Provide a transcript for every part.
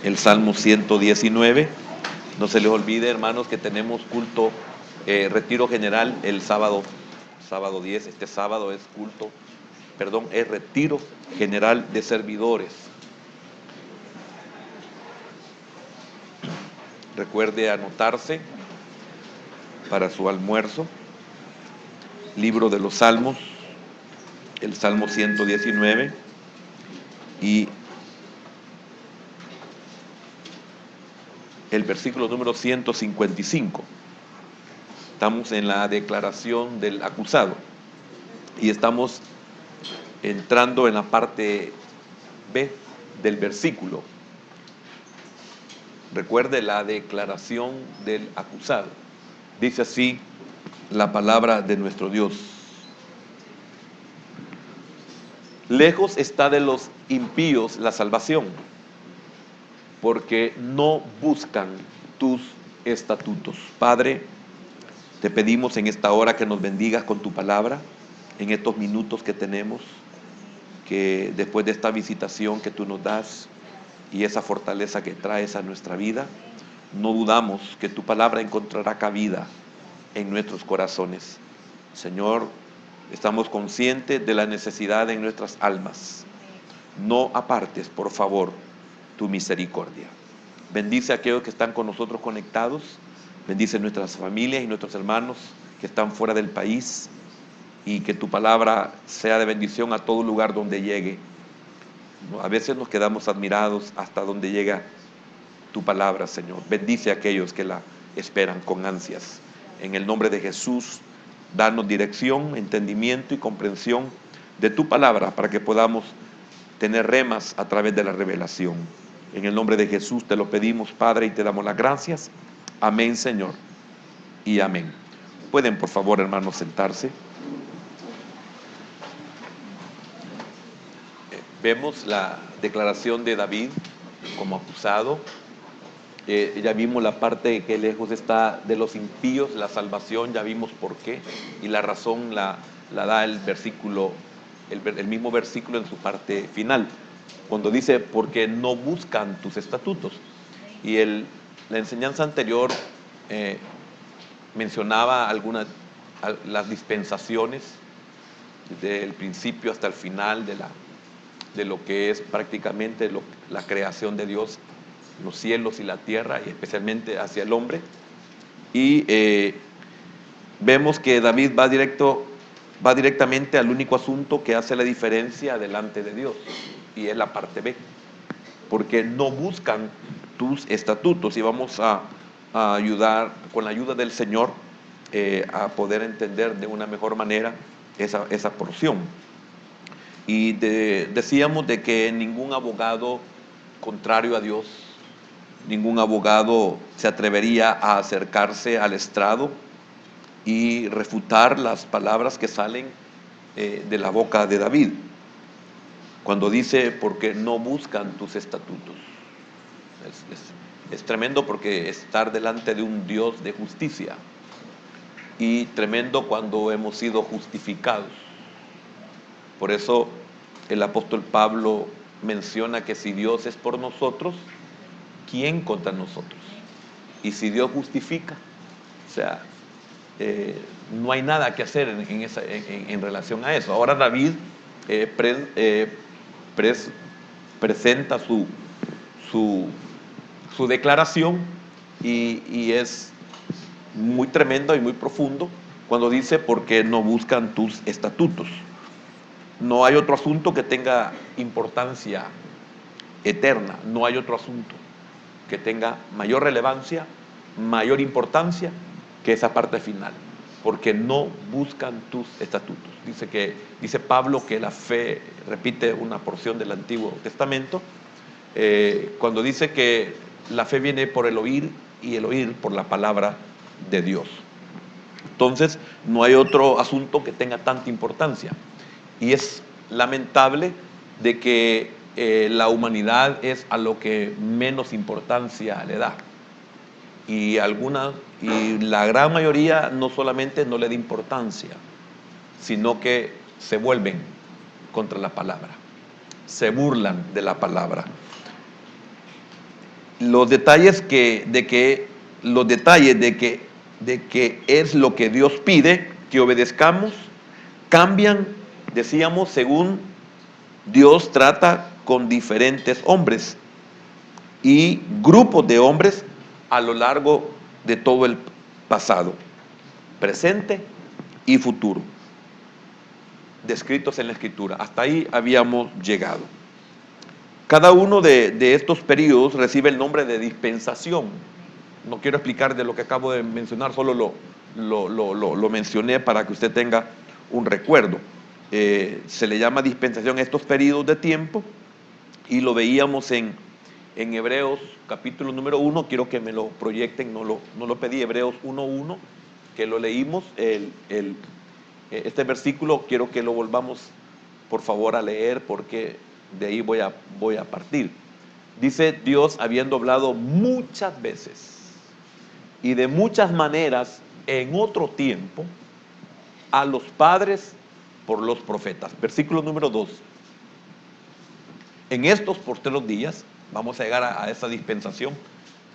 el Salmo 119. No se les olvide, hermanos, que tenemos culto, retiro general el sábado 10. Este sábado es es retiro general de servidores. Recuerde anotarse para su almuerzo. Libro de los Salmos, el Salmo 119 y el versículo número 155. Estamos en la declaración del acusado y estamos entrando en la parte B del versículo. Recuerde la declaración del acusado. Dice así la palabra de nuestro Dios. Lejos está de los impíos la salvación, porque no buscan tus estatutos. Padre, te pedimos en esta hora que nos bendigas con tu palabra, en estos minutos que tenemos, que después de esta visitación que tú nos das y esa fortaleza que traes a nuestra vida, no dudamos que tu palabra encontrará cabida en nuestros corazones. Señor, estamos conscientes de la necesidad en nuestras almas. No apartes, por favor, tu misericordia. Bendice a aquellos que están con nosotros conectados. Bendice nuestras familias y nuestros hermanos que están fuera del país, y que tu palabra sea de bendición a todo lugar donde llegue. A veces nos quedamos admirados hasta donde llega tu palabra, Señor. Bendice a aquellos que la esperan con ansias. En el nombre de Jesús, danos dirección, entendimiento y comprensión de tu palabra para que podamos tener remas a través de la revelación. En el nombre de Jesús te lo pedimos, Padre, y te damos las gracias. Amén, Señor, y amén. Pueden, por favor, hermanos, sentarse. Vemos la declaración de David como acusado. Ya vimos la parte que lejos está de los impíos la salvación, ya vimos por qué, y la razón la da el versículo, el mismo versículo en su parte final, cuando dice, porque no buscan tus estatutos. Y la enseñanza anterior mencionaba las dispensaciones, desde el principio hasta el final de lo que es prácticamente la creación de Dios, los cielos y la tierra, y especialmente hacia el hombre. Y vemos que David va directamente al único asunto que hace la diferencia delante de Dios, y es la parte B, porque no buscan tus estatutos. Y vamos a ayudar, con la ayuda del Señor, a poder entender de una mejor manera esa porción. Y decíamos de que ningún abogado contrario a Dios, ningún abogado se atrevería a acercarse al estrado y refutar las palabras que salen de la boca de David, cuando dice, porque no buscan tus estatutos. Es tremendo, porque estar delante de un Dios de justicia, y tremendo cuando hemos sido justificados. Por eso el apóstol Pablo menciona que si Dios es por nosotros, ¿quién contra nosotros? Y si Dios justifica, o sea, no hay nada que hacer en relación a eso. Ahora David presenta su declaración, y es muy tremendo y muy profundo cuando dice, porque no buscan tus estatutos. No hay otro asunto que tenga importancia eterna, no hay otro asunto que tenga mayor relevancia, mayor importancia que esa parte final, porque no buscan tus estatutos. Dice Pablo que la fe, repite una porción del Antiguo Testamento, cuando dice que la fe viene por el oír, y el oír por la palabra de Dios. Entonces, no hay otro asunto que tenga tanta importancia. Y es lamentable de que la humanidad es a lo que menos importancia le da. Y la gran mayoría no solamente no le da importancia, sino que se vuelven contra la palabra, se burlan de la palabra. los detalles de que es lo que Dios pide que obedezcamos cambian, decíamos, según Dios trata con diferentes hombres y grupos de hombres a lo largo de todo el pasado, presente y futuro, descritos en la Escritura. Hasta ahí habíamos llegado. Cada uno de estos periodos recibe el nombre de dispensación. No quiero explicar de lo que acabo de mencionar, solo lo mencioné para que usted tenga un recuerdo. Se le llama dispensación a estos periodos de tiempo y lo veíamos en Hebreos capítulo número 1. Quiero que me lo proyecten, no lo pedí, Hebreos 1:1, que lo leímos. Este versículo quiero que lo volvamos por favor a leer, porque de ahí voy a partir. Dice: Dios, habiendo hablado muchas veces y de muchas maneras en otro tiempo a los padres por los profetas. Versículo número 2. En estos postreros días, vamos a llegar a esa dispensación,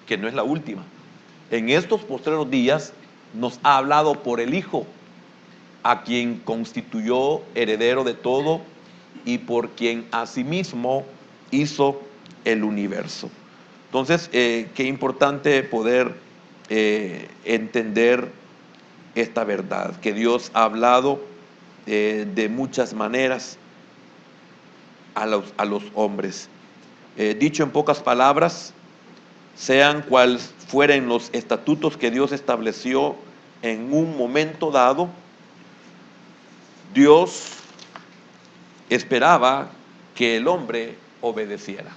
que no es la última. En estos postreros días nos ha hablado por el Hijo, a quien constituyó heredero de todo y por quien asimismo hizo el universo. Entonces, qué importante poder entender esta verdad, que Dios ha hablado de muchas maneras a los hombres. Dicho en pocas palabras, sean cuales fueren los estatutos que Dios estableció en un momento dado, Dios esperaba que el hombre obedeciera.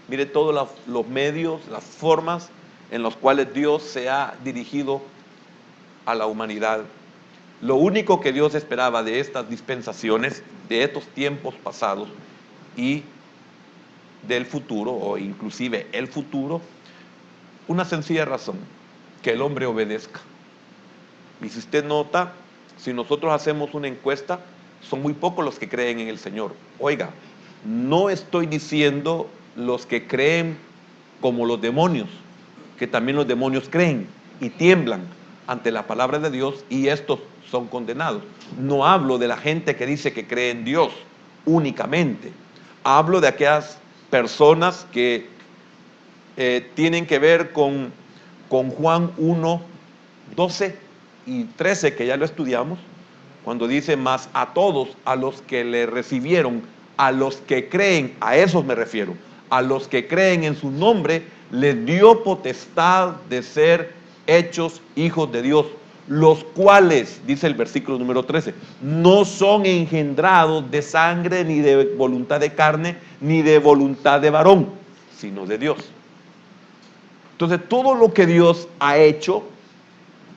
Mire todos los medios, las formas en los cuales Dios se ha dirigido a la humanidad. Lo único que Dios esperaba de estas dispensaciones, de estos tiempos pasados y del futuro, o inclusive el futuro, una sencilla razón: que el hombre obedezca. Y si usted nota, si nosotros hacemos una encuesta, son muy pocos los que creen en el Señor. Oiga, no estoy diciendo los que creen como los demonios, que también los demonios creen y tiemblan ante la palabra de Dios, y estos son condenados. No hablo de la gente que dice que cree en Dios únicamente. Hablo de aquellas personas que tienen que ver con Juan 1:12 y 13, que ya lo estudiamos, cuando dice: mas a todos a los que le recibieron, a los que creen, a esos me refiero, a los que creen en su nombre, les dio potestad de ser hechos hijos de Dios, los cuales, dice el versículo número 13, no son engendrados de sangre, ni de voluntad de carne, ni de voluntad de varón, sino de Dios. Entonces, todo lo que Dios ha hecho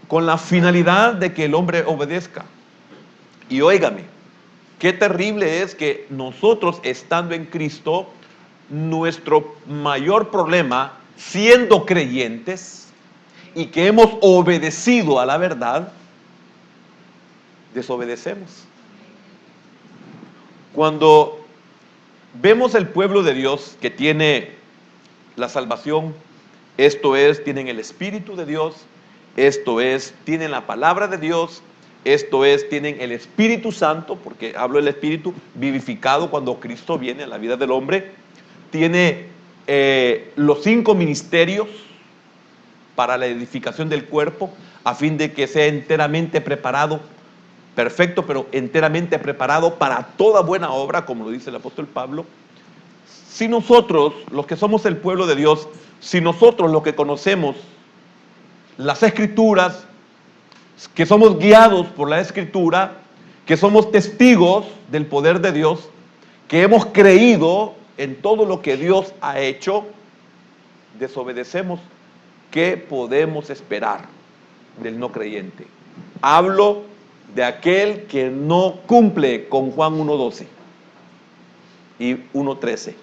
con la finalidad de que el hombre obedezca. Y óigame, qué terrible es que nosotros, estando en Cristo, nuestro mayor problema, siendo creyentes y que hemos obedecido a la verdad, desobedecemos. Cuando vemos el pueblo de Dios que tiene la salvación, esto es, tienen el Espíritu de Dios, esto es, tienen la palabra de Dios, esto es, tienen el Espíritu Santo, porque hablo del Espíritu vivificado cuando Cristo viene a la vida del hombre, tiene los 5 ministerios para la edificación del cuerpo, a fin de que sea enteramente preparado, perfecto, pero enteramente preparado para toda buena obra, como lo dice el apóstol Pablo. Si nosotros, los que somos el pueblo de Dios, si nosotros los que conocemos las Escrituras, que somos guiados por la Escritura, que somos testigos del poder de Dios, que hemos creído en todo lo que Dios ha hecho, desobedecemos, ¿qué podemos esperar del no creyente? Hablo de aquel que no cumple con Juan 1:12 y 1:13.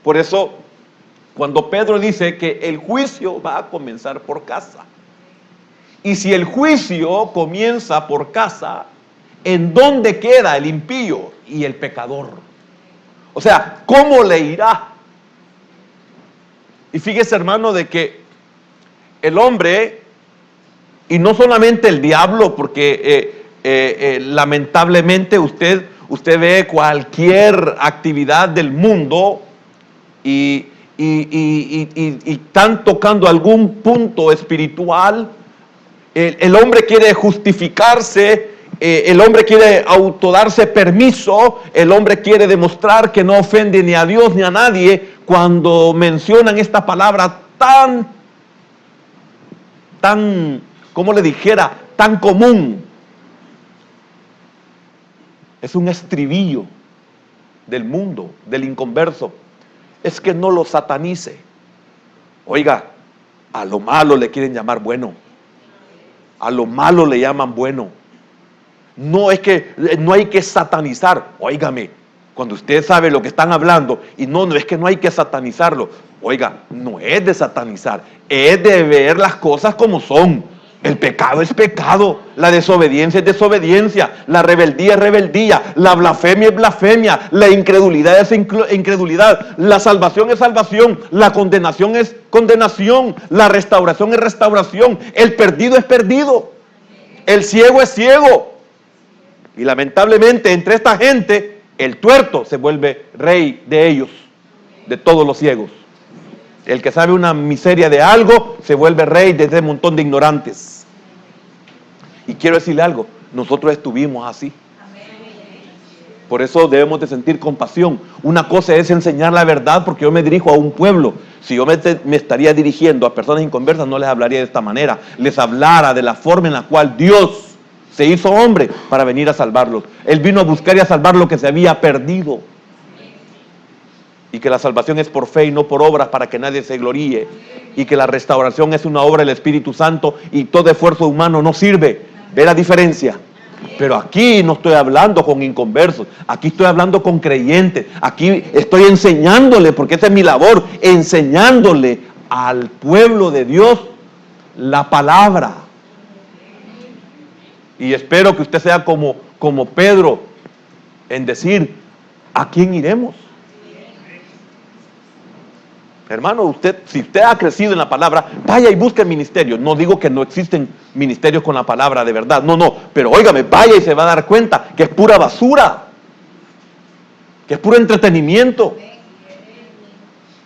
Por eso, cuando Pedro dice que el juicio va a comenzar por casa, y si el juicio comienza por casa, ¿en dónde queda el impío y el pecador? O sea, ¿cómo le irá? Y fíjese, hermano, de que el hombre, y no solamente el diablo, porque lamentablemente usted ve cualquier actividad del mundo y están tocando algún punto espiritual. El hombre quiere justificarse, el hombre quiere autodarse permiso, el hombre quiere demostrar que no ofende ni a Dios ni a nadie cuando mencionan esta palabra tan, como le dijera, tan común. Es un estribillo del mundo, del inconverso. Es que no lo satanice. Oiga, a lo malo le quieren llamar bueno. A lo malo le llaman bueno. No es que no hay que satanizar. Óigame, cuando usted sabe lo que están hablando, y no es que no hay que satanizarlo. Oiga, no es de satanizar, es de ver las cosas como son. El pecado es pecado, la desobediencia es desobediencia, la rebeldía es rebeldía, la blasfemia es blasfemia, la incredulidad es incredulidad, la salvación es salvación, la condenación es condenación, la restauración es restauración, el perdido es perdido, el ciego es ciego. Y lamentablemente entre esta gente, el tuerto se vuelve rey de ellos, de todos los ciegos. El que sabe una miseria de algo se vuelve rey de ese montón de ignorantes. Y quiero decirle algo, nosotros estuvimos así. Por eso debemos de sentir compasión. Una cosa es enseñar la verdad, porque yo me dirijo a un pueblo. Si yo me estaría dirigiendo a personas inconversas, no les hablaría de esta manera. Les hablara de la forma en la cual Dios se hizo hombre para venir a salvarlos. Él vino a buscar y a salvar lo que se había perdido. Y que la salvación es por fe y no por obras, para que nadie se gloríe. Y que la restauración es una obra del Espíritu Santo y todo esfuerzo humano no sirve. ¿Ve la diferencia? Pero aquí no estoy hablando con inconversos, aquí estoy hablando con creyentes, aquí estoy enseñándole, porque esa es mi labor, enseñándole al pueblo de Dios la palabra. Y espero que usted sea como Pedro en decir, ¿a quién iremos? Hermano, si usted ha crecido en la palabra, vaya y busque el ministerio. No digo que no existen ministerios con la palabra de verdad, no, pero óigame, vaya y se va a dar cuenta que es pura basura, que es puro entretenimiento,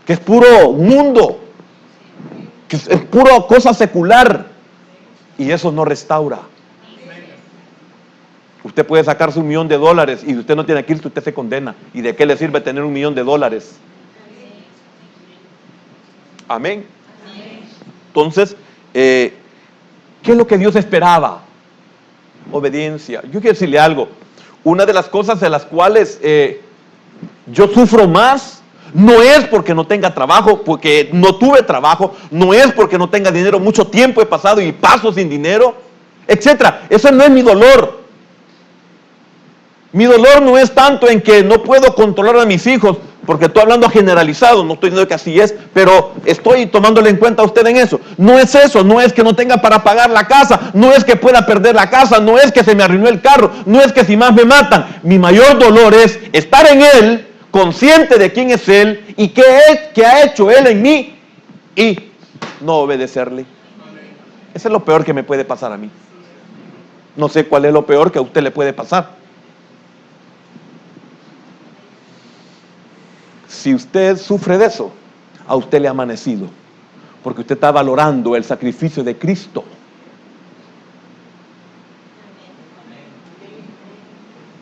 que es puro mundo, que es pura cosa secular, y eso no restaura. Usted puede sacarse $1 millón y si usted no tiene Cristo, usted se condena. ¿Y de qué le sirve tener $1 millón? Amén. Entonces, ¿qué es lo que Dios esperaba? Obediencia. Yo quiero decirle algo. Una de las cosas de las cuales yo sufro más, no es porque no tenga trabajo, porque no tuve trabajo, no es porque no tenga dinero, mucho tiempo he pasado y paso sin dinero, etcétera. Eso no es mi dolor. Mi dolor no es tanto en que no puedo controlar a mis hijos, porque estoy hablando generalizado, no estoy diciendo que así es, pero estoy tomándole en cuenta a usted en eso. No es eso, no es que no tenga para pagar la casa, no es que pueda perder la casa, no es que se me arruinó el carro, no es que si más me matan. Mi mayor dolor es estar en Él, consciente de quién es Él y qué ha hecho Él en mí, y no obedecerle. Eso es lo peor que me puede pasar a mí. No sé cuál es lo peor que a usted le puede pasar. Si usted sufre de eso, a usted le ha amanecido, porque usted está valorando el sacrificio de Cristo.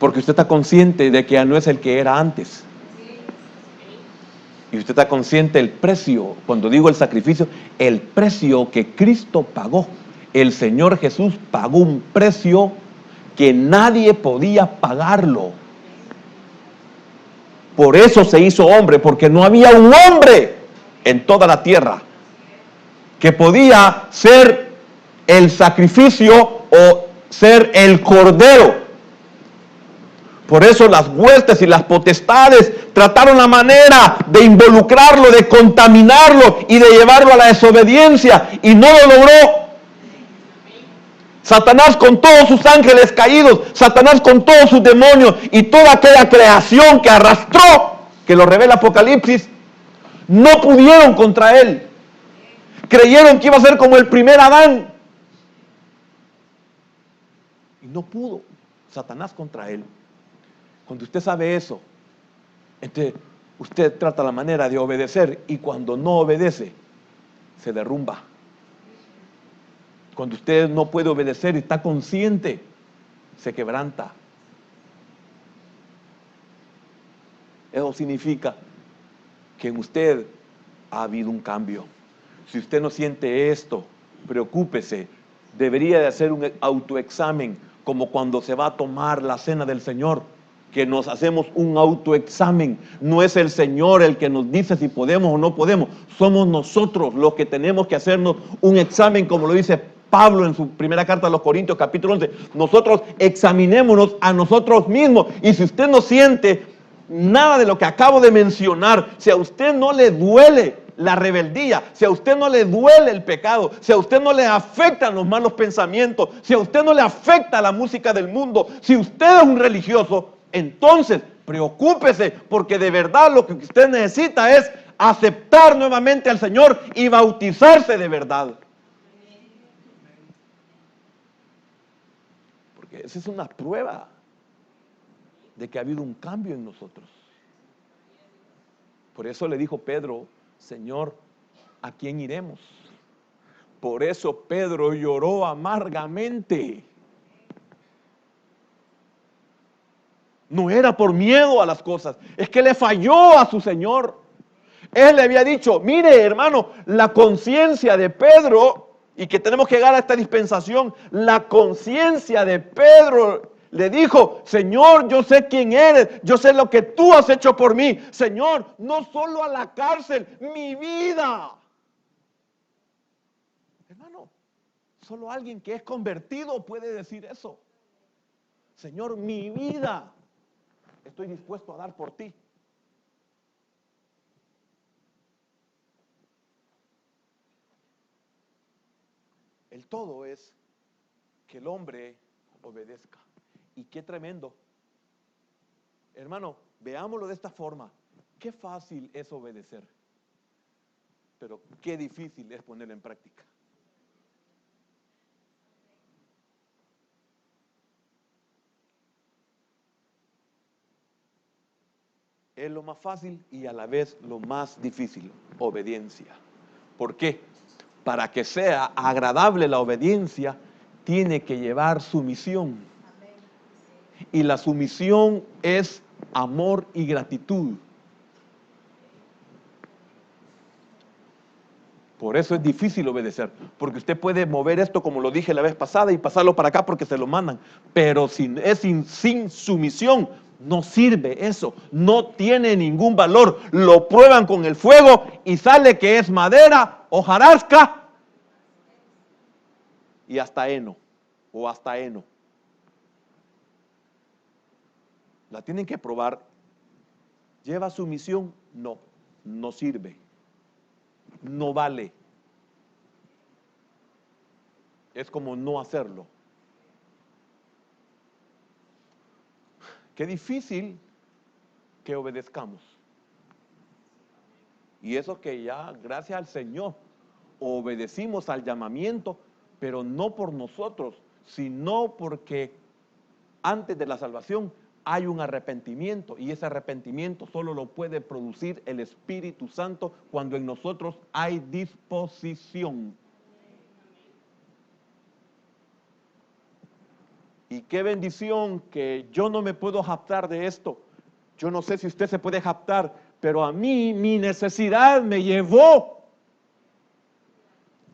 Porque usted está consciente de que ya no es el que era antes. Y usted está consciente del precio, cuando digo el sacrificio, el precio que Cristo pagó. El Señor Jesús pagó un precio que nadie podía pagarlo. Por eso se hizo hombre, porque no había un hombre en toda la tierra que podía ser el sacrificio o ser el cordero. Por eso las huestes y las potestades trataron la manera de involucrarlo, de contaminarlo y de llevarlo a la desobediencia, y no lo logró. Satanás con todos sus ángeles caídos, Satanás con todos sus demonios y toda aquella creación que arrastró, que lo revela Apocalipsis, No pudieron contra él. Creyeron que iba a ser como el primer Adán. Y no pudo Satanás contra él. Cuando usted sabe eso, entonces usted trata la manera de obedecer, y cuando no obedece, se derrumba. Cuando usted no puede obedecer y está consciente, se quebranta. Eso significa que en usted ha habido un cambio. Si usted no siente esto, preocúpese. Debería de hacer un autoexamen, como cuando se va a tomar la cena del Señor, que nos hacemos un autoexamen. No es el Señor el que nos dice si podemos o no podemos. Somos nosotros los que tenemos que hacernos un examen, como lo dice Pablo en su primera carta a los Corintios, capítulo 11. Nosotros examinémonos a nosotros mismos. Y si usted no siente nada de lo que acabo de mencionar, si a usted no le duele la rebeldía, si a usted no le duele el pecado, si a usted no le afectan los malos pensamientos, si a usted no le afecta la música del mundo, si usted es un religioso, entonces preocúpese, porque de verdad lo que usted necesita es aceptar nuevamente al Señor y bautizarse de verdad. Porque esa es una prueba de que ha habido un cambio en nosotros. Por eso le dijo Pedro: Señor, ¿a quién iremos? Por eso Pedro lloró amargamente. No era por miedo a las cosas, es que le falló a su Señor. Él le había dicho: mire, hermano, la conciencia de Pedro, y que tenemos que llegar a esta dispensación, la conciencia de Pedro le dijo: Señor, yo sé quién eres, yo sé lo que tú has hecho por mí. Señor, no solo a la cárcel, mi vida. Hermano, solo alguien que es convertido puede decir eso. Señor, mi vida estoy dispuesto a dar por ti. El todo es que el hombre obedezca. Y qué tremendo. Hermano, veámoslo de esta forma. Qué fácil es obedecer, pero qué difícil es ponerlo en práctica. Es lo más fácil y a la vez lo más difícil: obediencia. ¿Por qué? Para que sea agradable la obediencia, tiene que llevar sumisión. Y la sumisión es amor y gratitud. Por eso es difícil obedecer, porque usted puede mover esto, como lo dije la vez pasada, y pasarlo para acá porque se lo mandan. Pero sin sumisión, no sirve eso, no tiene ningún valor. Lo prueban con el fuego y sale que es madera, hojarasca y hasta heno o hasta heno. La tienen que probar. ¿Lleva sumisión? No, no sirve. No vale. Es como no hacerlo. Qué difícil que obedezcamos. Y eso que ya, gracias al Señor, obedecimos al llamamiento, pero no por nosotros, sino porque antes de la salvación hay un arrepentimiento, y ese arrepentimiento solo lo puede producir el Espíritu Santo cuando en nosotros hay disposición. Y qué bendición que yo no me puedo jactar de esto. Yo no sé si usted se puede jactar, pero a mí mi necesidad me llevó.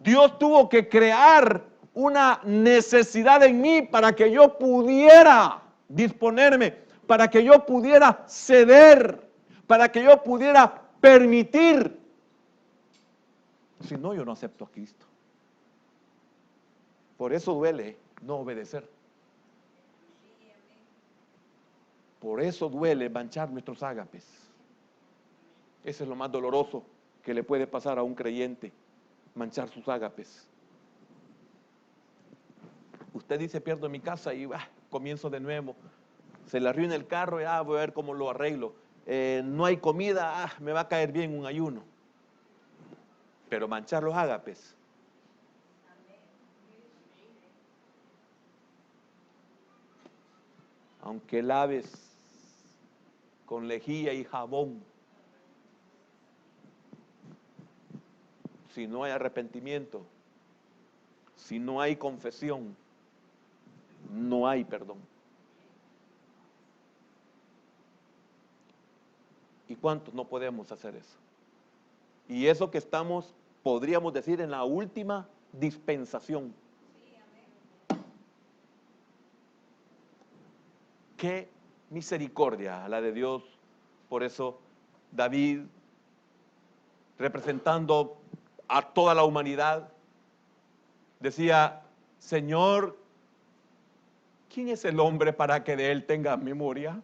Dios tuvo que crear una necesidad en mí para que yo pudiera disponerme, para que yo pudiera ceder, para que yo pudiera permitir. Si no, yo no acepto a Cristo. Por eso duele no obedecer. Por eso duele manchar nuestros ágapes. Eso es lo más doloroso que le puede pasar a un creyente, manchar sus ágapes. Usted dice: pierdo mi casa y comienzo de nuevo. Se le arruina el carro, voy a ver cómo lo arreglo. No hay comida, me va a caer bien un ayuno. pero manchar los ágapes. Aunque laves con lejía y jabón, si no hay arrepentimiento, si no hay confesión, no hay perdón. ¿Y cuántos no podemos hacer eso? Y eso que estamos, podríamos decir, en la última dispensación. Qué misericordia la de Dios. Por eso David, representando a toda la humanidad, decía: Señor, ¿quién es el hombre para que de él tenga memoria?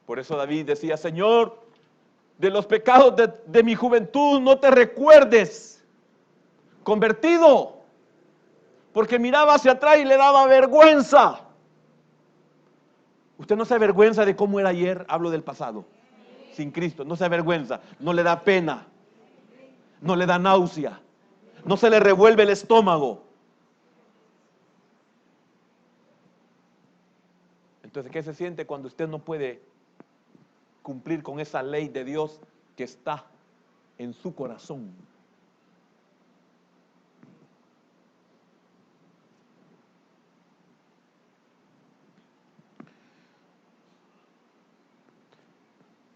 Por eso David decía: Señor, de los pecados de mi juventud no te recuerdes, convertido, porque miraba hacia atrás y le daba vergüenza. Usted no se avergüenza de cómo era ayer, hablo del pasado, sin Cristo, no se avergüenza, no le da pena, no le da náusea, no se le revuelve el estómago. Entonces, ¿qué se siente cuando usted no puede cumplir con esa ley de Dios que está en su corazón?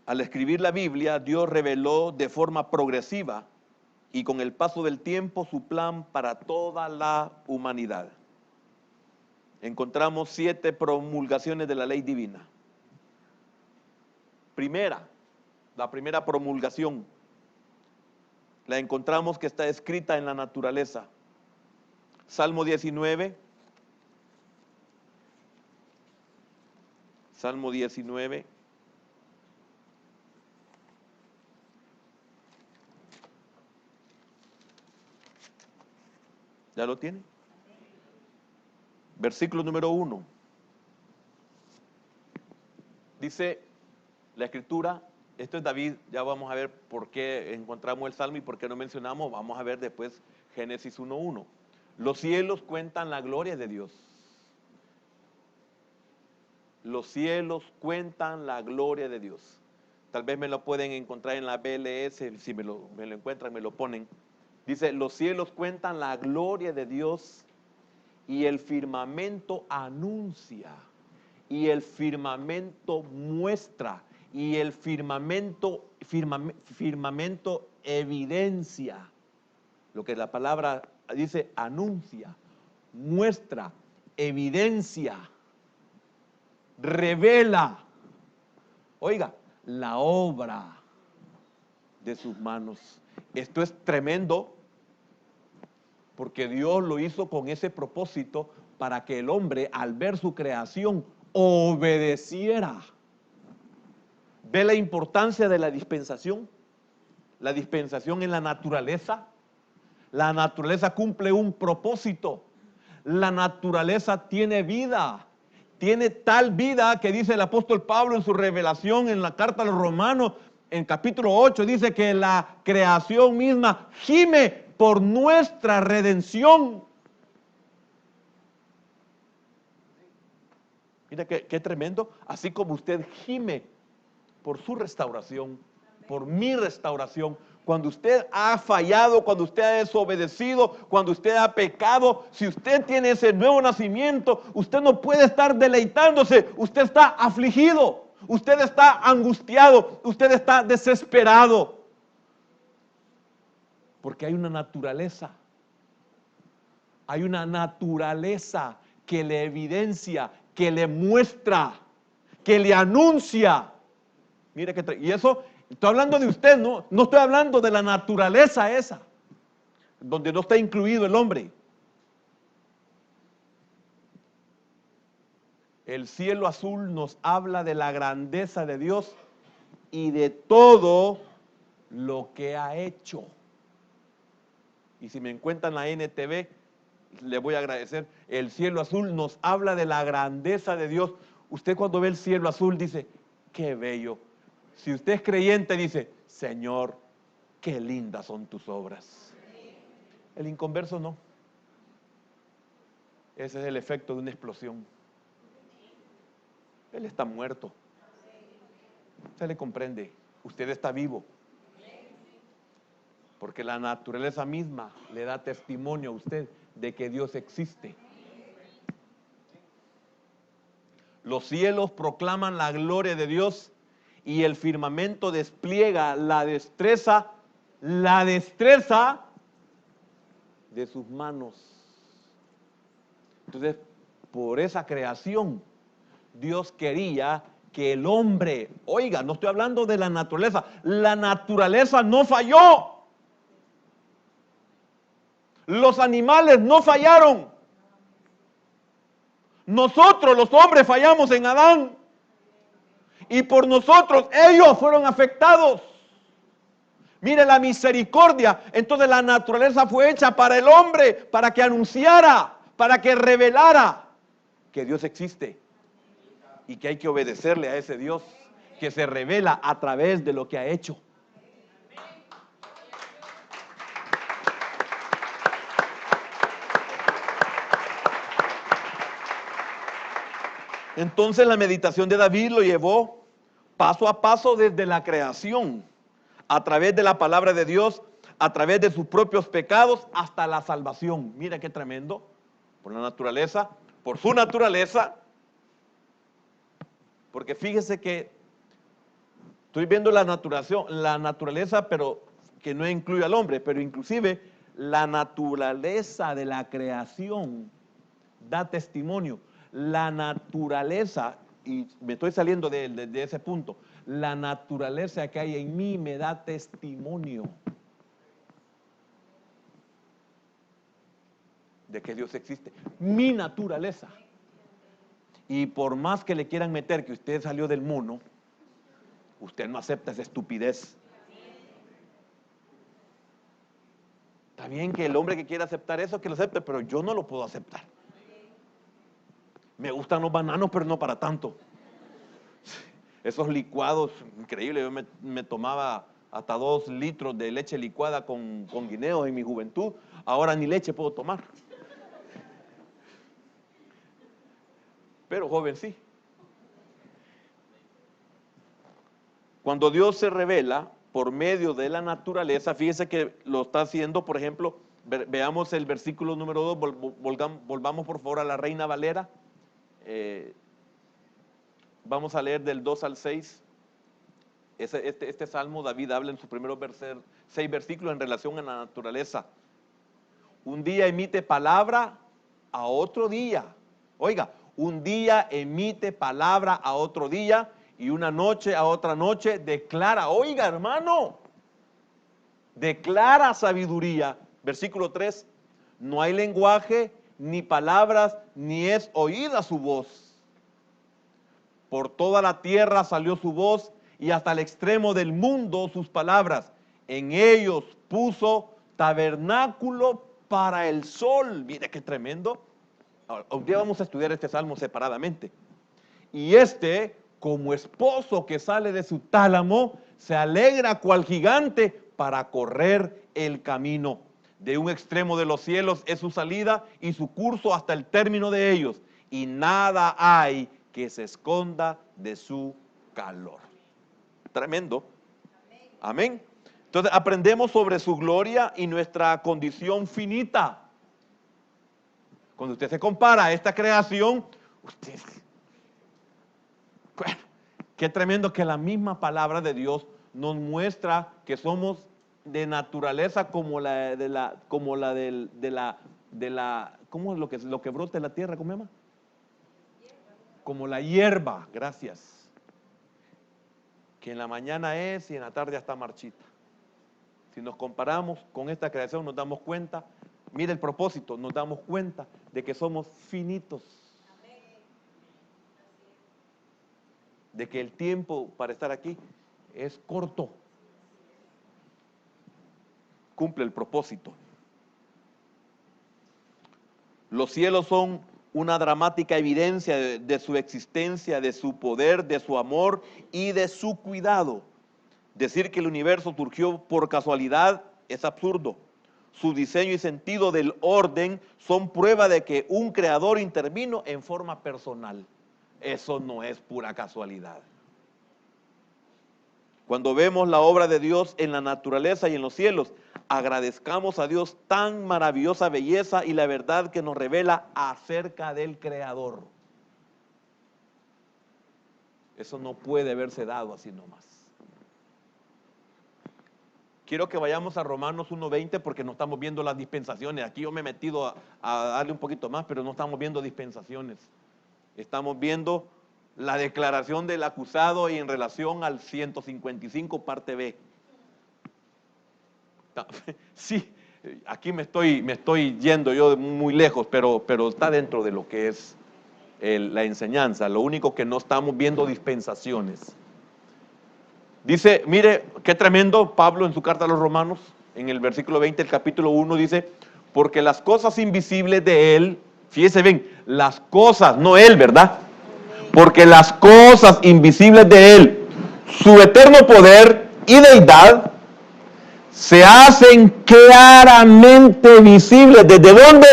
Al escribir la Biblia, Dios reveló de forma progresiva y con el paso del tiempo su plan para toda la humanidad. Encontramos 7 promulgaciones de la ley divina. La primera promulgación, la encontramos que está escrita en la naturaleza. Salmo 19. Salmo 19. ¿Ya lo tiene? Versículo número 1. Dice la escritura, esto es David, ya vamos a ver por qué encontramos el Salmo y por qué no mencionamos, vamos a ver después Génesis 1:1. Los cielos cuentan la gloria de Dios. Los cielos cuentan la gloria de Dios. Tal vez me lo pueden encontrar en la BLS, si me lo encuentran, me lo ponen. Dice: los cielos cuentan la gloria de Dios y el firmamento anuncia, y el firmamento muestra, y el firmamento evidencia. Lo que la palabra dice: anuncia, muestra, evidencia, revela. Oiga, la obra de sus manos. Esto es tremendo, porque Dios lo hizo con ese propósito, para que el hombre, al ver su creación, obedeciera. ¿Ve la importancia de la dispensación? La dispensación en la naturaleza. La naturaleza cumple un propósito. La naturaleza tiene vida. Tiene tal vida que dice el apóstol Pablo en su revelación en la carta a los Romanos, en capítulo 8, dice que la creación misma gime por nuestra redención. Mira qué tremendo. Así como usted gime por su restauración, por mi restauración, cuando usted ha fallado, cuando usted ha desobedecido, cuando usted ha pecado, si usted tiene ese nuevo nacimiento, usted no puede estar deleitándose, usted está afligido, usted está angustiado, usted está desesperado, porque hay una naturaleza que le evidencia, que le muestra, que le anuncia. Mire y eso, estoy hablando de usted, no estoy hablando de la naturaleza esa, donde no está incluido el hombre. El cielo azul nos habla de la grandeza de Dios y de todo lo que ha hecho. Y si me encuentran la NTV, le voy a agradecer. El cielo azul nos habla de la grandeza de Dios. Usted cuando ve el cielo azul dice: qué bello. Si usted es creyente, dice, Señor, qué lindas son tus obras. El inconverso no. Ese es el efecto de una explosión. Él está muerto. Se le comprende. Usted está vivo. Porque la naturaleza misma le da testimonio a usted de que Dios existe. Los cielos proclaman la gloria de Dios y el firmamento despliega la destreza de sus manos. Entonces, por esa creación, Dios quería que el hombre, oiga, no estoy hablando de la naturaleza no falló. Los animales no fallaron. Nosotros los hombres fallamos en Adán. Y por nosotros ellos fueron afectados. Mire la misericordia. Entonces la naturaleza fue hecha para el hombre, para que anunciara, para que revelara que Dios existe. Y que hay que obedecerle a ese Dios que se revela a través de lo que ha hecho. Entonces la meditación de David lo llevó paso a paso desde la creación, a través de la palabra de Dios, a través de sus propios pecados, hasta la salvación. Mira qué tremendo. Por la naturaleza, por su naturaleza. Porque fíjese que estoy viendo la naturaleza, pero que no incluye al hombre, pero inclusive la naturaleza de la creación da testimonio. La naturaleza, y me estoy saliendo de ese punto, la naturaleza que hay en mí me da testimonio de que Dios existe. Mi naturaleza. Y por más que le quieran meter que usted salió del mono, usted no acepta esa estupidez. Está bien que el hombre que quiera aceptar eso, que lo acepte, pero yo no lo puedo aceptar. Me gustan los bananos, pero no para tanto. Esos licuados, increíble. Yo me tomaba hasta 2 litros de leche licuada con guineos en mi juventud. Ahora ni leche puedo tomar. Pero joven sí. Cuando Dios se revela por medio de la naturaleza, fíjese que lo está haciendo, por ejemplo, veamos el versículo número 2, volvamos por favor a la Reina Valera. Vamos a leer del 2 al 6. Este salmo, David habla en sus primeros 6 versículos en relación a la naturaleza. Un día emite palabra a otro día. Oiga, un día emite palabra a otro día y una noche a otra noche declara. Oiga, hermano, declara sabiduría. Versículo 3. No hay lenguaje, ni palabras, ni es oída su voz. Por toda la tierra salió su voz y hasta el extremo del mundo sus palabras. En ellos puso tabernáculo para el sol. Mire qué tremendo. Ahora, un día vamos a estudiar este salmo separadamente. Y como esposo que sale de su tálamo, se alegra cual gigante para correr el camino. De un extremo de los cielos es su salida y su curso hasta el término de ellos. Y nada hay que se esconda de su calor. Tremendo. Amén. Entonces aprendemos sobre su gloria y nuestra condición finita. Cuando usted se compara a esta creación, bueno, qué tremendo que la misma palabra de Dios nos muestra que somos de naturaleza como la de la ¿cómo es lo que brota en la tierra? ¿Cómo se llama? Como la hierba, gracias. Que en la mañana es y en la tarde ya está marchita. Si nos comparamos con esta creación nos damos cuenta, mire el propósito, nos damos cuenta de que somos finitos. De que el tiempo para estar aquí es corto. Cumple el propósito. Los cielos son una dramática evidencia de su existencia, de su poder, de su amor y de su cuidado. Decir que el universo surgió por casualidad es absurdo. Su diseño y sentido del orden son prueba de que un creador intervino en forma personal. Eso no es pura casualidad. Cuando vemos la obra de Dios en la naturaleza y en los cielos, agradezcamos a Dios tan maravillosa belleza y la verdad que nos revela acerca del Creador. Eso no puede haberse dado así nomás. Quiero que vayamos a Romanos 1:20 porque no estamos viendo las dispensaciones. Aquí yo me he metido a darle un poquito más, pero no estamos viendo dispensaciones. Estamos viendo la declaración del acusado y en relación al 155 parte B. Sí, aquí me estoy yendo yo muy lejos, pero está dentro de lo que es la enseñanza. Lo único que no estamos viendo dispensaciones. Dice, mire, qué tremendo Pablo en su carta a los Romanos, en el versículo 20, el capítulo 1, dice, porque las cosas invisibles de Él, fíjese bien, las cosas, no Él, ¿verdad? Porque las cosas invisibles de Él, su eterno poder y deidad, se hacen claramente visibles. ¿Desde dónde?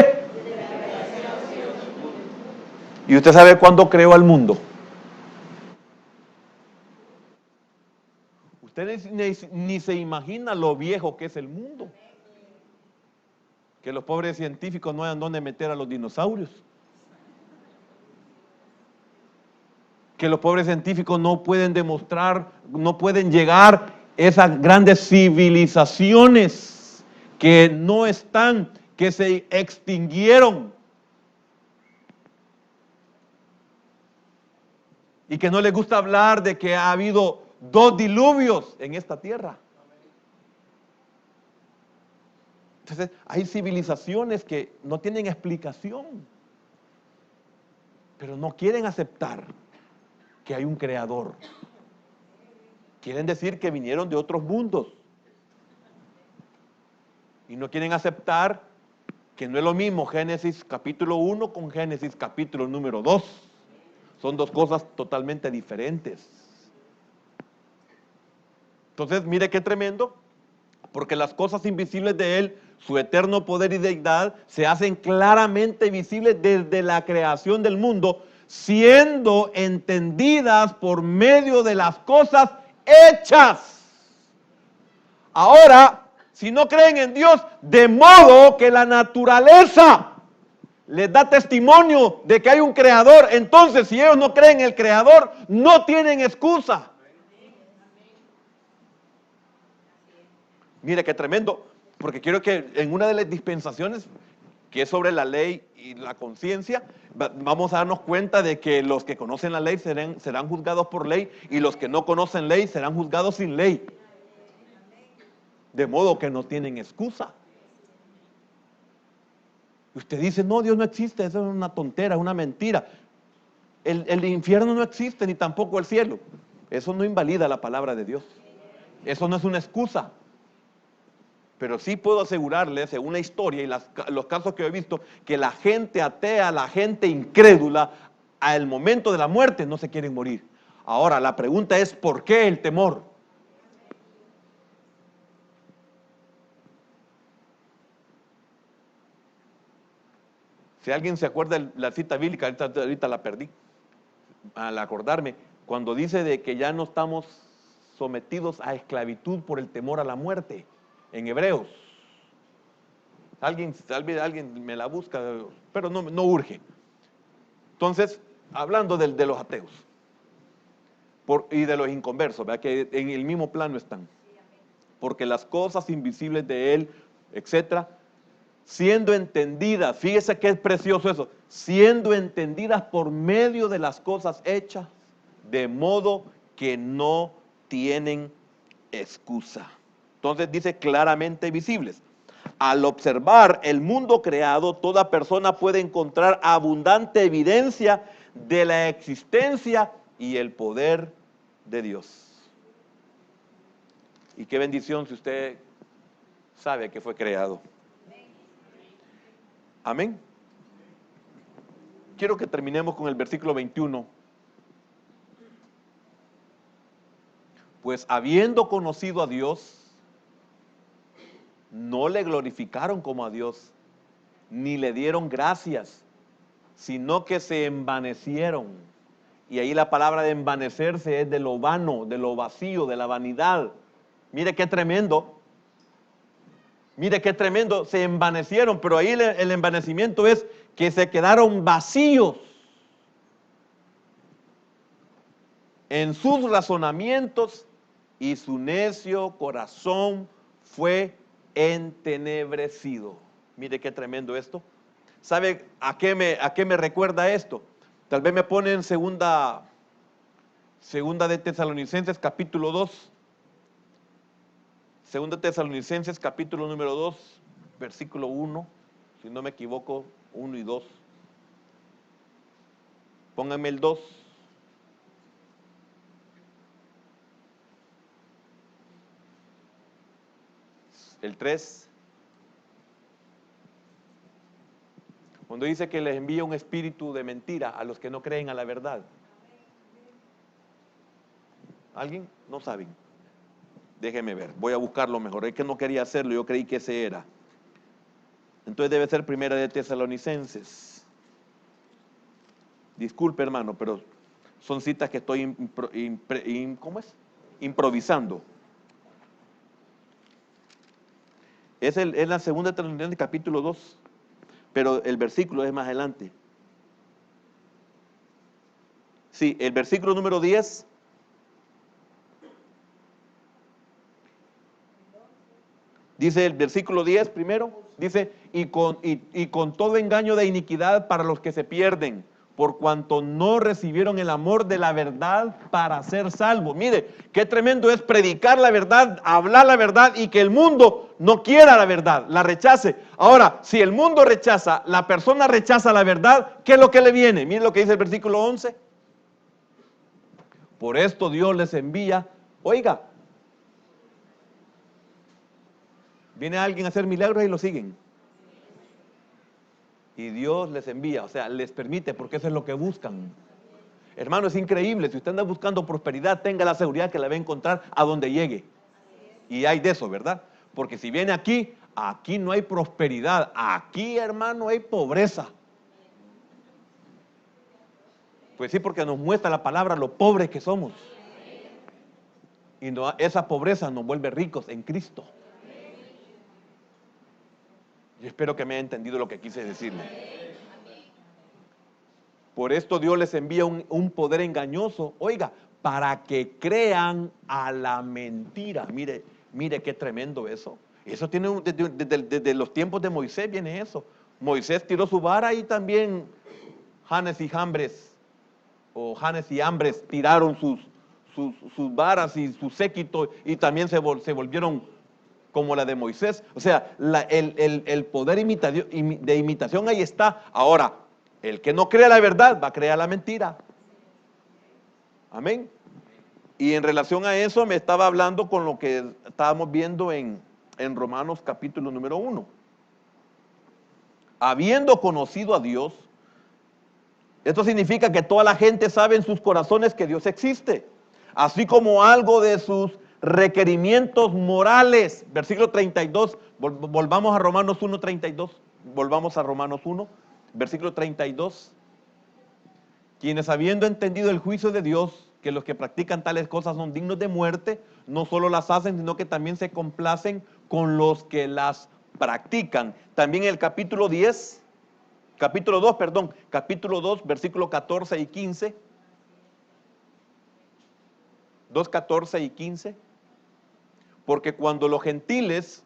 ¿Y usted sabe cuándo creó al mundo? Usted ni se imagina lo viejo que es el mundo. Que los pobres científicos no hayan dónde meter a los dinosaurios. Que los pobres científicos no pueden demostrar, no pueden llegar a esas grandes civilizaciones que no están, que se extinguieron. Y que no les gusta hablar de que ha habido 2 diluvios en esta tierra. Entonces, hay civilizaciones que no tienen explicación, pero no quieren aceptar que hay un creador. Quieren decir que vinieron de otros mundos. Y no quieren aceptar que no es lo mismo Génesis capítulo 1 con Génesis capítulo número 2. Son 2 cosas totalmente diferentes. Entonces, mire qué tremendo, porque las cosas invisibles de Él, su eterno poder y deidad, se hacen claramente visibles desde la creación del mundo, siendo entendidas por medio de las cosas hechas. Ahora, si no creen en Dios, de modo que la naturaleza les da testimonio de que hay un creador, entonces si ellos no creen en el creador, no tienen excusa. Mire qué tremendo, porque quiero que en una de las dispensaciones, que es sobre la ley y la conciencia, vamos a darnos cuenta de que los que conocen la ley serán juzgados por ley y los que no conocen ley serán juzgados sin ley. De modo que no tienen excusa. Usted dice, no, Dios no existe, eso es una tontera, una mentira. El infierno no existe, ni tampoco el cielo. Eso no invalida la palabra de Dios. Eso no es una excusa. Pero sí puedo asegurarles, según la historia y los casos que he visto, que la gente atea, la gente incrédula, al momento de la muerte no se quieren morir. Ahora, la pregunta es, ¿por qué el temor? Si alguien se acuerda de la cita bíblica, ahorita la perdí, al acordarme, cuando dice de que ya no estamos sometidos a esclavitud por el temor a la muerte, en Hebreos. Alguien me la busca, pero no urge. Entonces, hablando de los ateos y de los inconversos, ¿verdad? Que en el mismo plano están. Porque las cosas invisibles de Él, etcétera, siendo entendidas, fíjese que es precioso eso, siendo entendidas por medio de las cosas hechas, de modo que no tienen excusa. Entonces dice claramente visibles. Al observar el mundo creado, toda persona puede encontrar abundante evidencia de la existencia y el poder de Dios. Y qué bendición si usted sabe que fue creado. Amén. quiero que terminemos con el versículo 21. Pues habiendo conocido a Dios, no le glorificaron como a Dios, ni le dieron gracias, sino que se envanecieron. Y ahí la palabra de envanecerse es de lo vano, de lo vacío, de la vanidad. Mire qué tremendo. Mire qué tremendo. Se envanecieron, pero ahí el envanecimiento es que se quedaron vacíos en sus razonamientos y su necio corazón fue entenebrecido. Mire qué tremendo esto. ¿Sabe a qué me recuerda esto? Tal vez me pone en segunda de Tesalonicenses capítulo 2. Segunda de Tesalonicenses capítulo número 2, versículo 1, si no me equivoco, 1 y 2. Pónganme el 2. El 3. Cuando dice que les envía un espíritu de mentira a los que no creen a la verdad. ¿Alguien? No saben. Déjeme ver, voy a buscarlo mejor. Es que no quería hacerlo, yo creí que ese era. Entonces debe ser primera de Tesalonicenses. Disculpe, hermano, pero son citas que estoy improvisando. Es la segunda de Tesalonicenses capítulo 2, pero el versículo es más adelante. Sí, el versículo número 10. Dice el versículo 10 primero, dice, y con todo engaño de iniquidad para los que se pierden, por cuanto no recibieron el amor de la verdad para ser salvos. Mire, qué tremendo es predicar la verdad, hablar la verdad y que el mundo no quiera la verdad, la rechace. Ahora, si el mundo rechaza, la persona rechaza la verdad, ¿qué es lo que le viene? Mire lo que dice el versículo 11. Por esto Dios les envía, oiga, viene alguien a hacer milagros y lo siguen. Y Dios les envía, o sea, les permite, porque eso es lo que buscan. Hermano, es increíble. Si usted anda buscando prosperidad, tenga la seguridad que la va a encontrar a donde llegue. Y hay de eso, ¿verdad? Porque si viene aquí, aquí no hay prosperidad. Aquí, hermano, hay pobreza. Pues sí, porque nos muestra la palabra lo pobres que somos. Y no, esa pobreza nos vuelve ricos en Cristo. Yo espero que me haya entendido lo que quise decirle. Por esto Dios les envía un poder engañoso, oiga, para que crean a la mentira. Mire qué tremendo eso. Eso tiene desde los tiempos de Moisés viene eso. Moisés tiró su vara y también Janes y Jambres, o Janes y Hambres tiraron sus varas y su séquito y también se volvieron como la de Moisés. O sea, el poder de imitación ahí está. Ahora, el que no crea la verdad va a creer la mentira. Amén. Y en relación a eso me estaba hablando con lo que estábamos viendo en Romanos capítulo número 1. Habiendo conocido a Dios, esto significa que toda la gente sabe en sus corazones que Dios existe, así como algo de sus requerimientos morales. Versículo 32, volvamos a Romanos 1:32, volvamos a Romanos 1, versículo 32. Quienes habiendo entendido el juicio de Dios, que los que practican tales cosas son dignos de muerte, no solo las hacen, sino que también se complacen con los que las practican. También el capítulo 2, versículo 14 y 15. 2:14 y 15. Porque cuando los gentiles,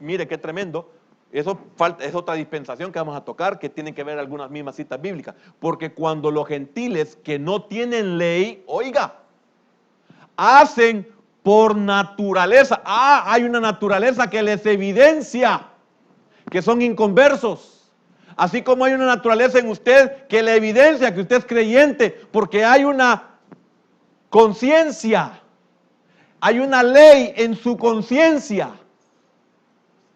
mire qué tremendo, eso es otra dispensación que vamos a tocar, que tienen que ver algunas mismas citas bíblicas. Porque cuando los gentiles que no tienen ley, oiga, hacen por naturaleza, hay una naturaleza que les evidencia que son inconversos. Así como hay una naturaleza en usted que le evidencia que usted es creyente, porque hay una conciencia, hay una ley en su conciencia,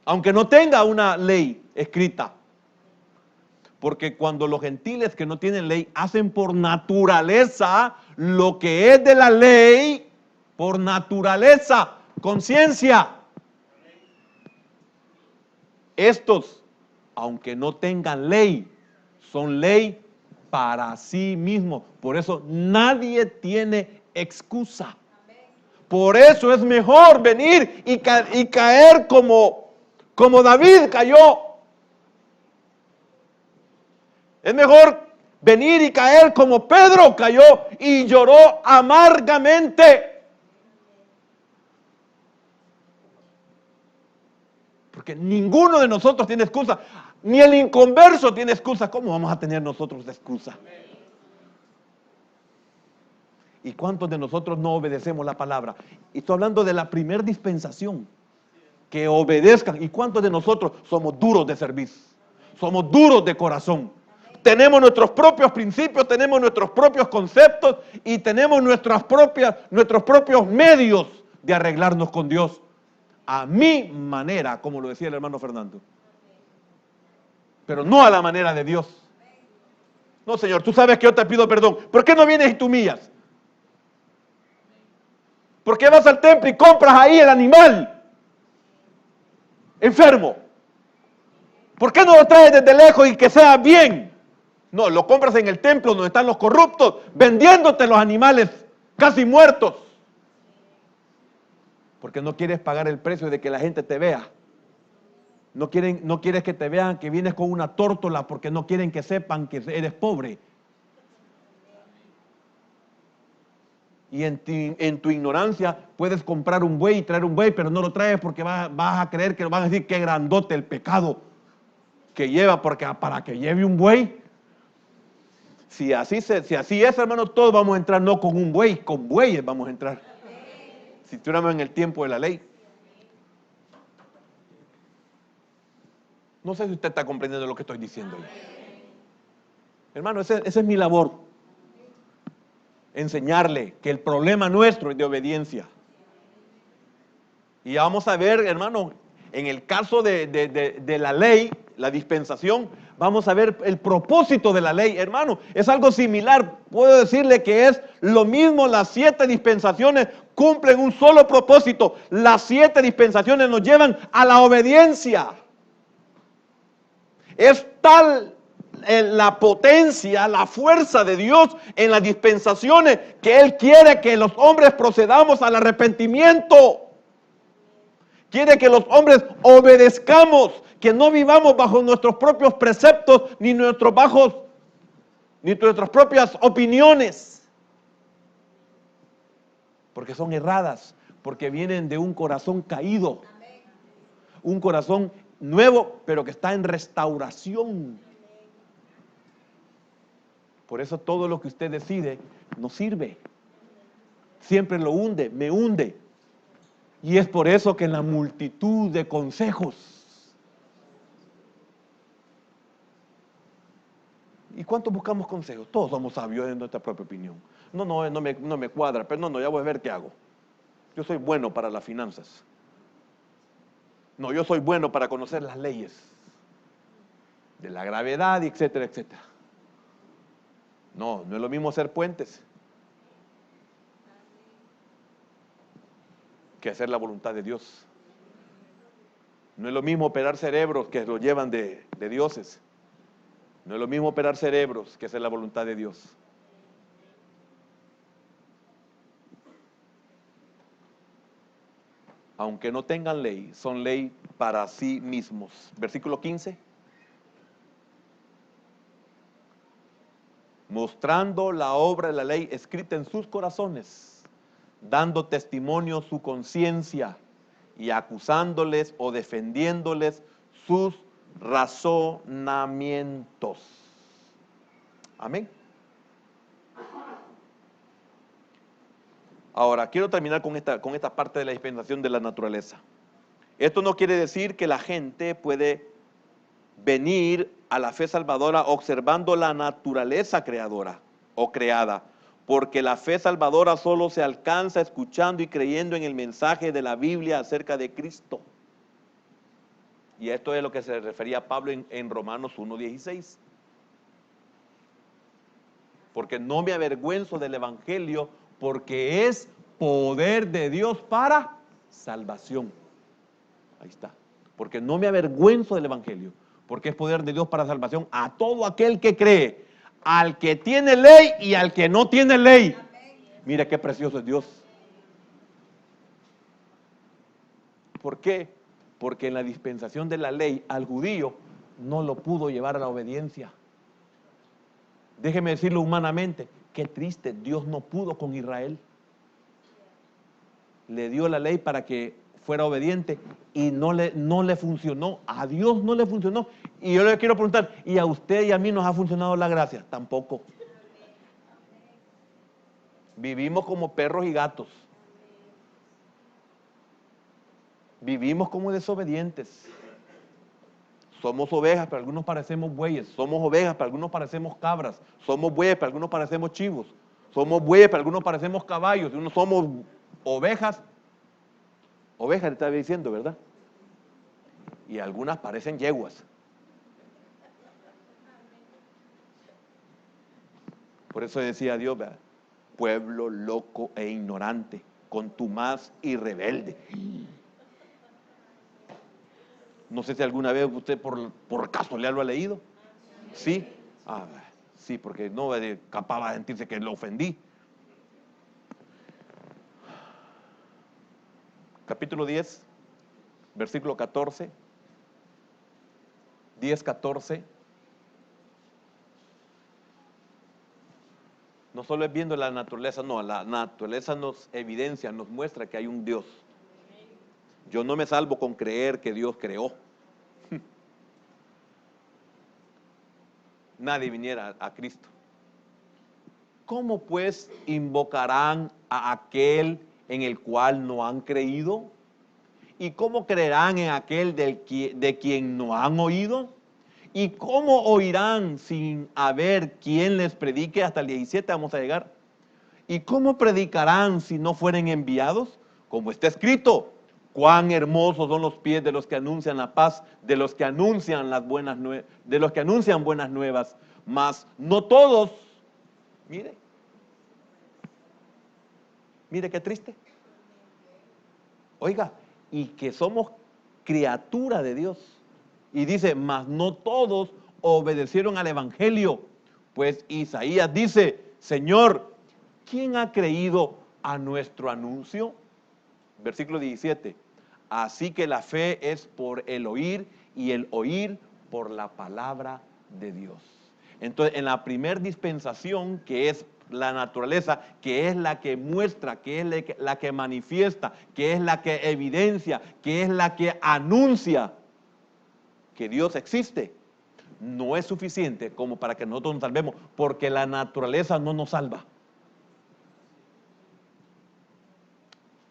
aunque no tenga una ley escrita. Porque cuando los gentiles que no tienen ley hacen por naturaleza lo que es de la ley, por naturaleza, conciencia, estos, aunque no tengan ley, son ley para sí mismos. Por eso nadie tiene excusa. Por eso es mejor venir y caer como David cayó. Es mejor venir y caer como Pedro cayó y lloró amargamente. Porque ninguno de nosotros tiene excusa. Ni el inconverso tiene excusa. ¿Cómo vamos a tener nosotros excusa? ¿Y cuántos de nosotros no obedecemos la palabra? Y estoy hablando de la primer dispensación. Que obedezcan. ¿Y cuántos de nosotros somos duros de servicio? Somos duros de corazón. Tenemos nuestros propios principios, tenemos nuestros propios conceptos y tenemos nuestros propios medios de arreglarnos con Dios. A mi manera, como lo decía el hermano Fernando. Pero no a la manera de Dios. No, Señor, tú sabes que yo te pido perdón. ¿Por qué no vienes y tú humillas? ¿Por qué vas al templo y compras ahí el animal enfermo? ¿Por qué no lo traes desde lejos y que sea bien? No, lo compras en el templo donde están los corruptos vendiéndote los animales casi muertos. Porque no quieres pagar el precio de que la gente te vea. No quieres que te vean que vienes con una tórtola porque no quieren que sepan que eres pobre. Y en tu ignorancia puedes comprar un buey y traer un buey, pero no lo traes porque vas a creer que van a decir qué grandote el pecado que lleva, porque para que lleve un buey. Si así es, hermano, todos vamos a entrar no con un buey, con bueyes vamos a entrar. Si estuviéramos en el tiempo de la ley. No sé si usted está comprendiendo lo que estoy diciendo. Hermano, esa es mi labor. Enseñarle que el problema nuestro es de obediencia. Y vamos a ver, hermano, en el caso de la ley, la dispensación, vamos a ver el propósito de la ley, hermano. Es algo similar, puedo decirle que es lo mismo. Las 7 dispensaciones cumplen un solo propósito. Las 7 dispensaciones nos llevan a la obediencia. Es tal la potencia, la fuerza de Dios en las dispensaciones que Él quiere que los hombres procedamos al arrepentimiento. Quiere que los hombres obedezcamos, que no vivamos bajo nuestros propios preceptos ni nuestras propias opiniones. Porque son erradas, porque vienen de un corazón caído. Un corazón nuevo, pero que está en restauración. Por eso todo lo que usted decide no sirve. Siempre lo hunde, me hunde. Y es por eso que en la multitud de consejos. ¿Y cuántos buscamos consejos? Todos somos sabios en nuestra propia opinión. No me cuadra, pero ya voy a ver qué hago. Yo soy bueno para las finanzas. No, yo soy bueno para conocer las leyes de la gravedad, etcétera, etcétera. No es lo mismo hacer puentes que hacer la voluntad de Dios. No es lo mismo operar cerebros que lo llevan de dioses. No es lo mismo operar cerebros que hacer la voluntad de Dios. Aunque no tengan ley, son ley para sí mismos. Versículo 15. Mostrando la obra de la ley escrita en sus corazones, dando testimonio su conciencia y acusándoles o defendiéndoles sus razonamientos. Amén. Ahora, quiero terminar con esta parte de la dispensación de la naturaleza. Esto no quiere decir que la gente puede venir a la fe salvadora observando la naturaleza creadora o creada, porque la fe salvadora solo se alcanza escuchando y creyendo en el mensaje de la Biblia acerca de Cristo. Y esto es lo que se refería a Pablo en Romanos 1:16. Porque no me avergüenzo del evangelio, porque es poder de Dios para salvación. Ahí está. Porque no me avergüenzo del evangelio, porque es poder de Dios para salvación a todo aquel que cree, al que tiene ley y al que no tiene ley. Mira qué precioso es Dios. ¿Por qué? Porque en la dispensación de la ley al judío no lo pudo llevar a la obediencia. Déjeme decirlo humanamente, qué triste, Dios no pudo con Israel. Le dio la ley para que fuera obediente y no le funcionó. A Dios no le funcionó. Y yo le quiero preguntar, ¿y a usted y a mí nos ha funcionado la gracia? Tampoco. Vivimos como perros y gatos. Vivimos como desobedientes. Somos ovejas, pero algunos parecemos bueyes. Somos ovejas, pero algunos parecemos cabras. Somos bueyes, pero algunos parecemos chivos. Somos bueyes, pero algunos parecemos caballos. Unos somos ovejas. Ovejas le estaba diciendo, ¿verdad? Y algunas parecen yeguas. Por eso decía Dios, ¿verdad? Pueblo loco e ignorante, contumaz y rebelde. No sé si alguna vez usted por casualidad lo ha leído. ¿Sí? Sí, porque no capaz va a sentirse que lo ofendí. Capítulo 10, versículo 14. 10, 14. No solo es viendo la naturaleza, no, la naturaleza nos evidencia, nos muestra que hay un Dios. Yo no me salvo con creer que Dios creó. Nadie viniera a Cristo. ¿Cómo pues invocarán a aquel en el cual no han creído? ¿Y cómo creerán en aquel de quien no han oído? ¿Y cómo oirán sin haber quien les predique? Hasta el 17 vamos a llegar. ¿Y cómo predicarán si no fueren enviados? Como está escrito, cuán hermosos son los pies de los que anuncian la paz, de los que anuncian de los que anuncian buenas nuevas. Mas no todos, mire qué triste. Oiga, y que somos criatura de Dios. Y dice, mas no todos obedecieron al evangelio. Pues Isaías dice, Señor, ¿quién ha creído a nuestro anuncio? Versículo 17. Así que la fe es por el oír y el oír por la palabra de Dios. Entonces, en la primer dispensación, que es la naturaleza, que es la que muestra, que es la que manifiesta, que es la que evidencia, que es la que anuncia que Dios existe, no es suficiente como para que nosotros nos salvemos, porque la naturaleza no nos salva.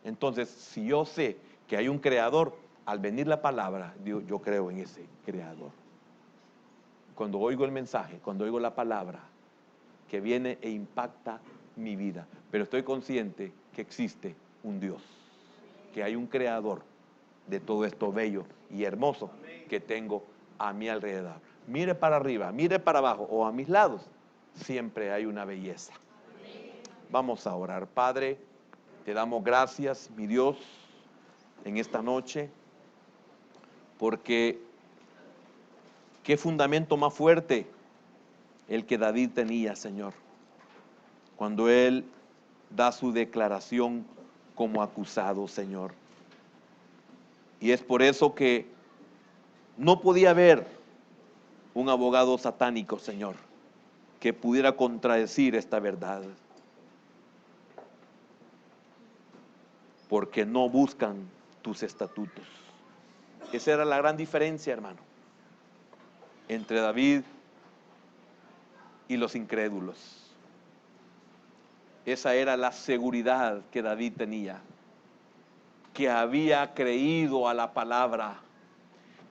Entonces, si yo sé que hay un creador, al venir la palabra, yo creo en ese creador. Cuando oigo el mensaje, cuando oigo la palabra, que viene e impacta mi vida, pero estoy consciente que existe un Dios, que hay un creador de todo esto bello y hermoso que tengo a mi alrededor. Mire para arriba, mire para abajo o a mis lados, siempre hay una belleza. Vamos a orar. Padre, te damos gracias, mi Dios, en esta noche, porque qué fundamento más fuerte el que David tenía, Señor, cuando él da su declaración como acusado, Señor. Y es por eso que no podía haber un abogado satánico, Señor, que pudiera contradecir esta verdad, porque no buscan tus estatutos. Esa era la gran diferencia, hermano, entre David y los incrédulos. Esa era la seguridad que David tenía, que había creído a la palabra,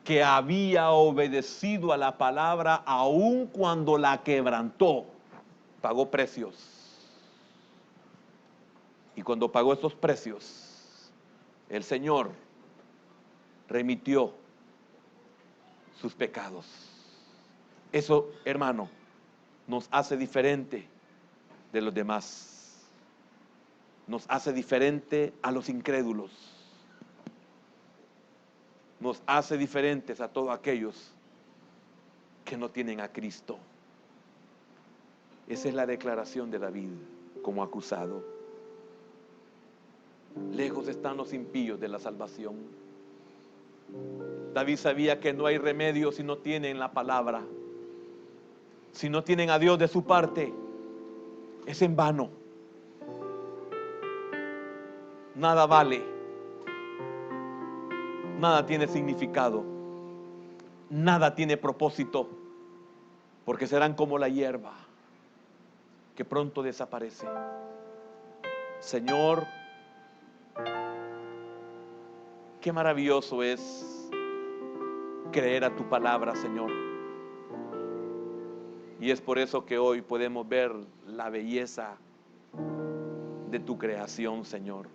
que había obedecido a la palabra aun cuando la quebrantó, pagó precios. Y cuando pagó esos precios, el Señor remitió sus pecados. Eso, hermano, nos hace diferente de los demás. Nos hace diferente a los incrédulos. Nos hace diferentes a todos aquellos que no tienen a Cristo. Esa es la declaración de David como acusado. Lejos están los impíos de la salvación. David sabía que no hay remedio si no tienen la palabra. Si no tienen a Dios de su parte, es en vano. Nada vale. Nada tiene significado. Nada tiene propósito. Porque serán como la hierba que pronto desaparece. Señor, qué maravilloso es creer a tu palabra, Señor. Y es por eso que hoy podemos ver la belleza de tu creación, Señor.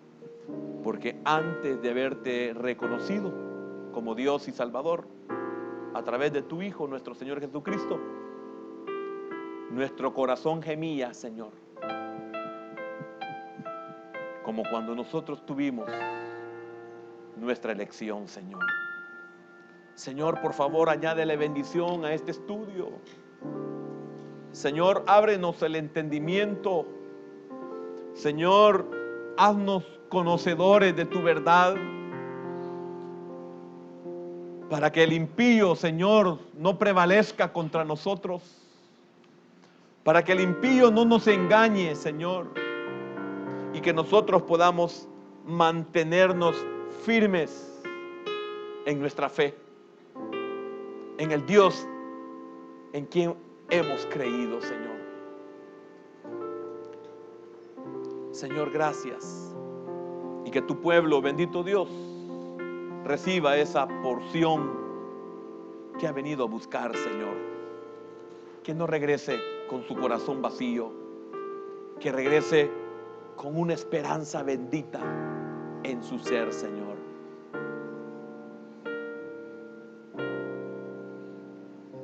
Porque antes de haberte reconocido como Dios y Salvador, a través de tu Hijo, nuestro Señor Jesucristo, nuestro corazón gemía, Señor, como cuando nosotros tuvimos nuestra elección, Señor. Señor, por favor, añádele bendición a este estudio. Señor, ábrenos el entendimiento. Señor, haznos conocedores de tu verdad, para que el impío, Señor, no prevalezca contra nosotros, para que el impío no nos engañe, Señor, y que nosotros podamos mantenernos firmes en nuestra fe, en el Dios en quien hemos creído, Señor. Señor, gracias. Y que tu pueblo, bendito Dios, reciba esa porción que ha venido a buscar, Señor. Que no regrese con su corazón vacío, que regrese con una esperanza bendita en su ser, Señor.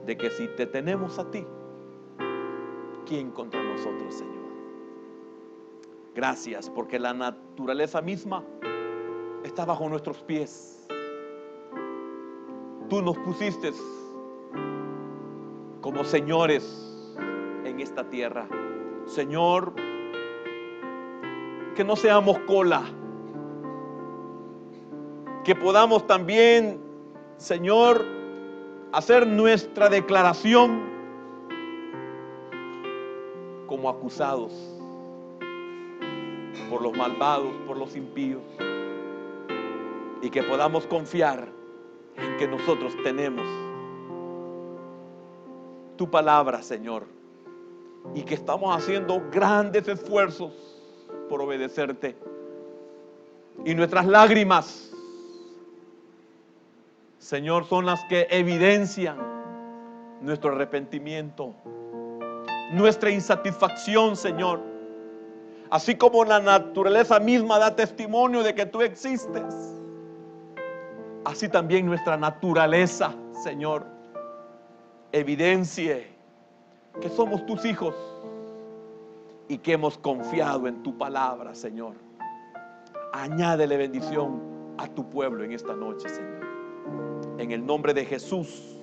De que si te tenemos a ti, ¿quién contra nosotros, Señor? Gracias, porque la naturaleza misma está bajo nuestros pies. Tú nos pusiste como señores en esta tierra. Señor, que no seamos cola, que podamos también, Señor, hacer nuestra declaración como acusados por los malvados, por los impíos, y que podamos confiar en que nosotros tenemos tu palabra, Señor, y que estamos haciendo grandes esfuerzos por obedecerte, y nuestras lágrimas, Señor, son las que evidencian nuestro arrepentimiento, nuestra insatisfacción, Señor. Así como la naturaleza misma da testimonio de que tú existes, así también nuestra naturaleza, Señor, evidencie que somos tus hijos y que hemos confiado en tu palabra, Señor. Añádele bendición a tu pueblo en esta noche, Señor. En el nombre de Jesús.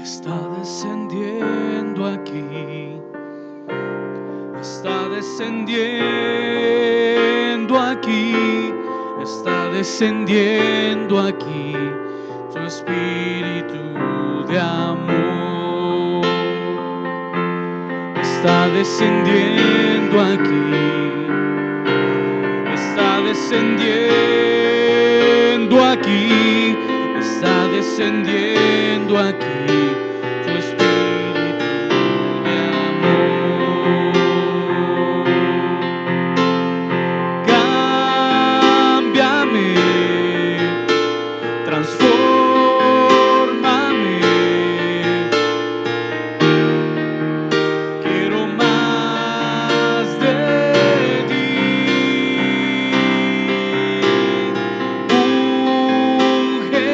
Está descendiendo aquí, está descendiendo aquí, está descendiendo aquí, tu espíritu de amor. Está descendiendo aquí, está descendiendo aquí, está descendiendo aquí. Tu espíritu de amor, cámbiame, transfórmame, quiero más de ti. Úngeme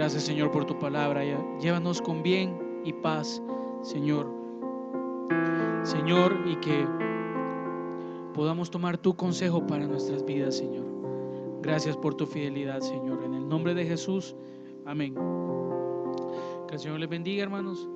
Gracias, Señor, por tu palabra. Llévanos con bien y paz, Señor. Señor, y que podamos tomar tu consejo para nuestras vidas, Señor. Gracias por tu fidelidad, Señor. En el nombre de Jesús, amén. Que el Señor les bendiga, hermanos.